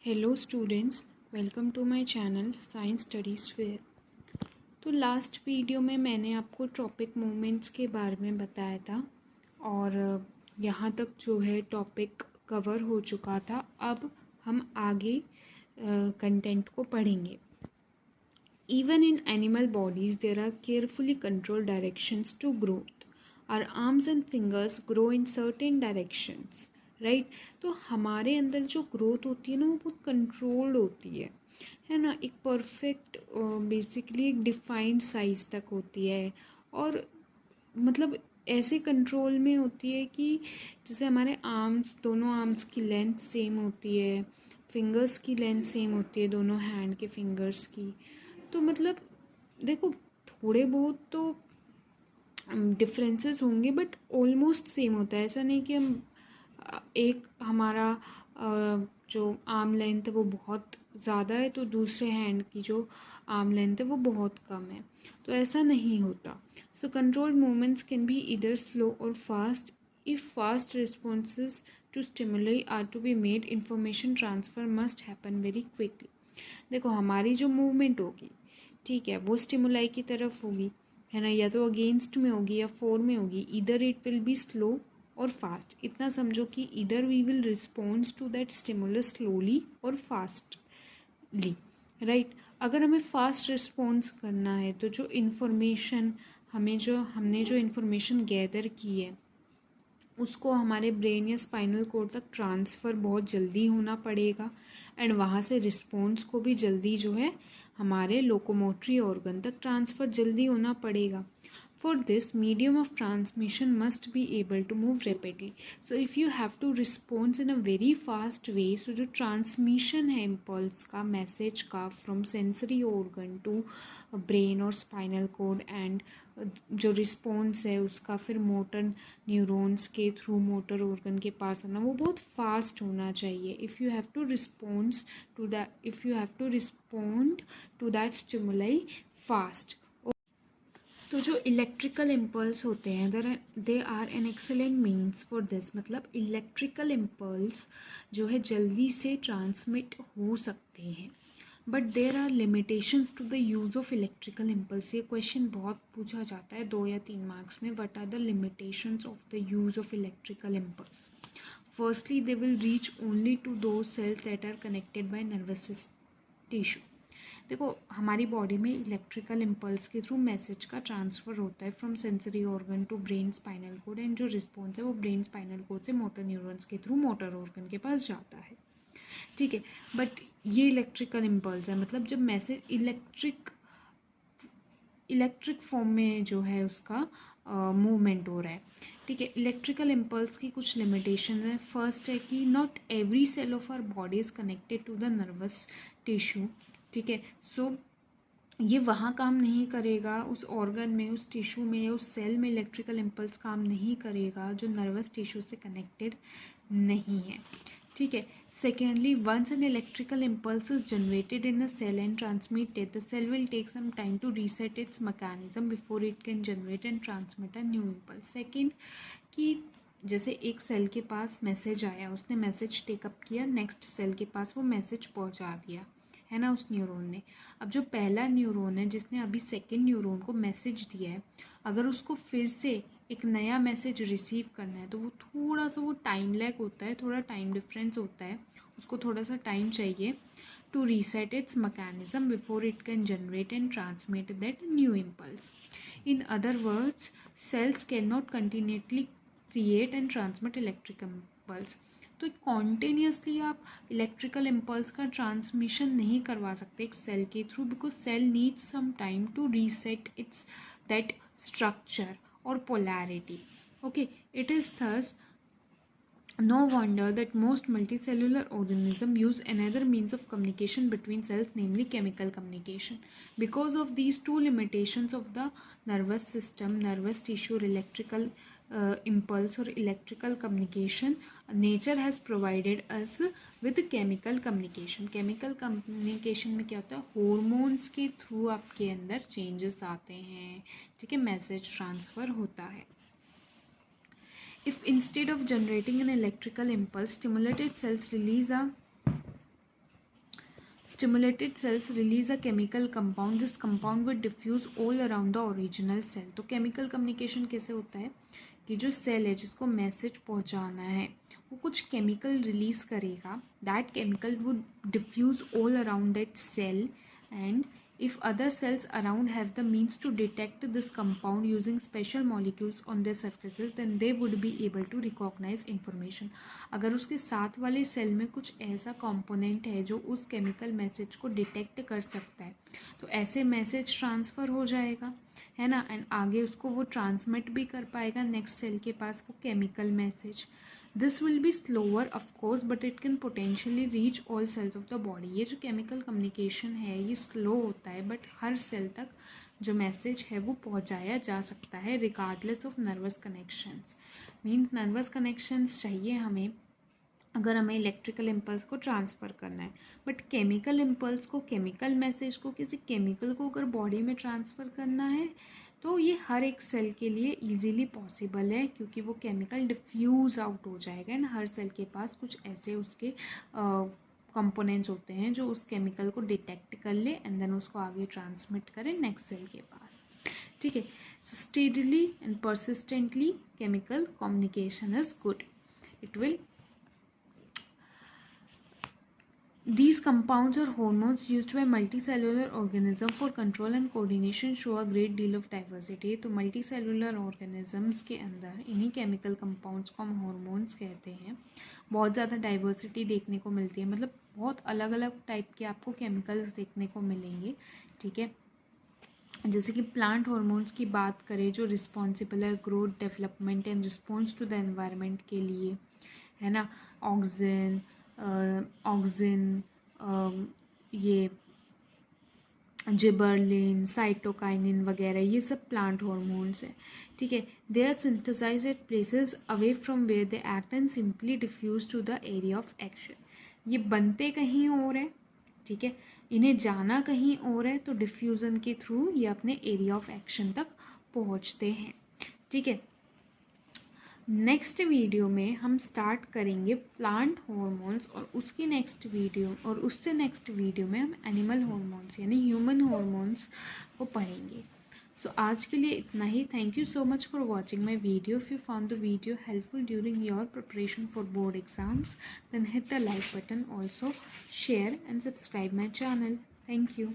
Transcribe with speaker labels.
Speaker 1: Hello students, welcome to my channel science studies fair. तो last video में मैंने आपको टॉपिक मूवमेंट्स के बारे में बताया था और यहाँ तक जो है टॉपिक कवर हो चुका था। अब हम आगे कंटेंट को पढ़ेंगे। Even in animal bodies, there are carefully controlled directions to growth. Our arms and fingers grow in certain directions, right? तो हमारे अंदर जो ग्रोथ होती है ना, वो बहुत कंट्रोल्ड होती है ना। एक परफेक्ट बेसिकली एक डिफाइंड साइज तक होती है और मतलब ऐसे कंट्रोल में होती है कि जैसे हमारे आर्म्स, दोनों आर्म्स की लेंथ सेम होती है, फिंगर्स की लेंथ सेम होती है, दोनों हैंड के फिंगर्स की। तो मतलब देखो, थोड़े बहुत तो डिफरेंसेस होंगे बट ऑलमोस्ट सेम होता है। ऐसा नहीं कि हम एक हमारा जो आर्म लेंथ है वो बहुत ज़्यादा है तो दूसरे हैंड की जो आर्म लेंथ है वो बहुत कम है, तो ऐसा नहीं होता। So controlled movements can be इधर स्लो और fast. If fast responses to stimuli are to be made, information transfer must happen very quickly. देखो, हमारी जो मूवमेंट होगी, ठीक है, वो स्टिमुलाई की तरफ होगी, है ना, या तो अगेंस्ट में होगी या फॉर में होगी। इधर इट विल बी स्लो और फास्ट। इतना समझो कि इधर we will response to that stimulus slowly और फास्टली, राइट। अगर हमें फास्ट रिस्पॉन्स करना है तो जो इन्फॉर्मेशन हमने जो इन्फॉर्मेशन गैदर की है उसको हमारे ब्रेन या स्पाइनल कोड तक ट्रांसफ़र बहुत जल्दी होना पड़ेगा एंड वहाँ से रिस्पॉन्स को भी जल्दी जो है हमारे लोकोमोटरी ऑर्गन तक ट्रांसफ़र जल्दी होना पड़ेगा। For this, medium of transmission must be able to move rapidly. So if you have to respond in a very fast way, so जो transmission है impulse का, message का from sensory organ to brain और spinal cord and जो response है उसका फिर motor neurons के थ्रू मोटर ऑर्गन के पास आना, वो बहुत फास्ट होना चाहिए। If you have to respond to that stimuli fast. तो जो इलेक्ट्रिकल इम्पल्स होते हैं they are an excellent means for this. मतलब इलेक्ट्रिकल इम्पल्स जो है जल्दी से ट्रांसमिट हो सकते हैं, but there are limitations to the use of electrical impulse. ये क्वेश्चन बहुत पूछा जाता है 2 या 3 मार्क्स में। What are the limitations of the use of electrical impulse? Firstly, they will reach only to those cells that are connected by nervous tissue. देखो, हमारी body में इलेक्ट्रिकल इम्पल्स के थ्रू मैसेज का ट्रांसफ़र होता है from sensory organ to brain spinal cord and जो response है वो ब्रेन स्पाइनल कोड से मोटर न्यूरॉन्स के थ्रू मोटर ऑर्गन के पास जाता है, ठीक है। बट ये इलेक्ट्रिकल इम्पल्स है, मतलब जब मैसेज इलेक्ट्रिक फॉर्म में जो है उसका मूवमेंट हो रहा है, ठीक है। इलेक्ट्रिकल इम्पल्स की कुछ लिमिटेशन है। फर्स्ट है कि not every cell of our body is connected to the nervous tissue, ठीक है। सो ये वहाँ काम नहीं करेगा, उस ऑर्गन में, उस टिश्यू में, उस सेल में इलेक्ट्रिकल इम्पल्स काम नहीं करेगा जो नर्वस टिश्यू से कनेक्टेड नहीं है, ठीक है। Secondly, once an electrical impulse is generated in a cell and transmitted, the cell will take some time to reset its mechanism before it can generate and transmit a new impulse. Second, कि जैसे एक cell के पास message आया, उसने message take up किया, next cell के पास वो मैसेज पहुंचा दिया, है ना, उस न्यूरॉन ने। अब जो पहला न्यूरॉन है जिसने अभी सेकेंड न्यूरॉन को मैसेज दिया है, अगर उसको फिर से एक नया मैसेज रिसीव करना है तो वो थोड़ा सा, वो टाइम लैग होता है, थोड़ा टाइम डिफरेंस होता है, उसको थोड़ा सा टाइम चाहिए to reset its mechanism before it can generate and transmit that new impulse. In other words, cells can not continuously create and transmit electrical impulse. तो कॉन्टिन्यूसली आप इलेक्ट्रिकल इम्पल्स का transmission नहीं करवा सकते एक सेल के through, because cell needs some time to reset its that structure or polarity. Okay, it is thus no wonder that most multicellular organisms use another means of communication between cells, namely chemical communication. Because of these two limitations of the nervous system, nervous tissue, or electrical impulse or electrical communication, nature has provided us with chemical communication. Chemical communication में क्या होता है, hormones के through आपके अंदर changes आते हैं, ठीक है, message transfer होता है। If instead of generating an electrical impulse, stimulated cells release a Stimulated cells release a chemical compound. This compound will diffuse all around the original cell. तो chemical communication कैसे होता है कि जो सेल है जिसको मैसेज पहुंचाना है वो कुछ केमिकल रिलीज करेगा. That chemical would diffuse all around that cell, and if other cells around have the means to detect this compound using special molecules on their surfaces, then they would be able to recognize information. अगर उसके साथ वाले cell में कुछ ऐसा component है जो उस केमिकल मैसेज को डिटेक्ट कर सकता है तो ऐसे मैसेज ट्रांसफ़र हो जाएगा, है ना, एंड आगे उसको वो ट्रांसमिट भी कर पाएगा नेक्स्ट सेल के पास वो chemical message. This will be slower of course but it can potentially reach all cells of the body. ये जो केमिकल कम्युनिकेशन है ये स्लो होता है बट हर सेल तक जो मैसेज है वो पहुंचाया जा सकता है regardless of nervous connections. Means nervous connections चाहिए हमें अगर हमें इलेक्ट्रिकल इम्पल्स को ट्रांसफ़र करना है, बट केमिकल इम्पल्स को, केमिकल मैसेज को किसी केमिकल को अगर बॉडी में ट्रांसफ़र करना है तो ये हर एक सेल के लिए इजीली पॉसिबल है क्योंकि वो केमिकल डिफ्यूज़ आउट हो जाएगा एंड हर सेल के पास कुछ ऐसे उसके कंपोनेंट्स होते हैं जो उस केमिकल को डिटेक्ट कर ले एंड देन उसको आगे ट्रांसमिट करें नेक्स्ट सेल के पास. ठीक है. So steadily and persistently chemical communication is good. It will These compounds or hormones used by multicellular organism for control and coordination show a great deal of diversity. तो multicellular organisms के अंदर इन्हीं chemical compounds को हम hormones कहते हैं. बहुत ज़्यादा diversity देखने को मिलती है, मतलब बहुत अलग अलग टाइप के आपको chemicals देखने को मिलेंगे. ठीक है. जैसे कि प्लांट हॉर्मोन्स की बात करें जो रिस्पॉन्सिबल है growth, development and response to the environment के लिए, है ना. ऑक्सिन, ये जिबरलिन, साइटोकाइनिन वगैरह ये सब प्लांट हॉर्मोन्स हैं. ठीक है. They are synthesized at places away from where they act and simply diffuse to the area of action. ये बनते कहीं और है, ठीक है, इन्हें जाना कहीं और है, तो डिफ्यूज़न के थ्रू ये अपने एरिया ऑफ एक्शन तक पहुंचते हैं. ठीक है. नेक्स्ट वीडियो में हम स्टार्ट करेंगे प्लांट हॉर्मोन्स और उसकी नेक्स्ट वीडियो और उससे नेक्स्ट वीडियो में हम एनिमल हॉर्मोन्स यानी ह्यूमन हॉर्मोन्स को पढ़ेंगे. सो आज के लिए इतना ही. Thank you so much for watching my video. If you found the video helpful during your preparation for board exams then hit the like button. Also share and subscribe my channel. Thank you.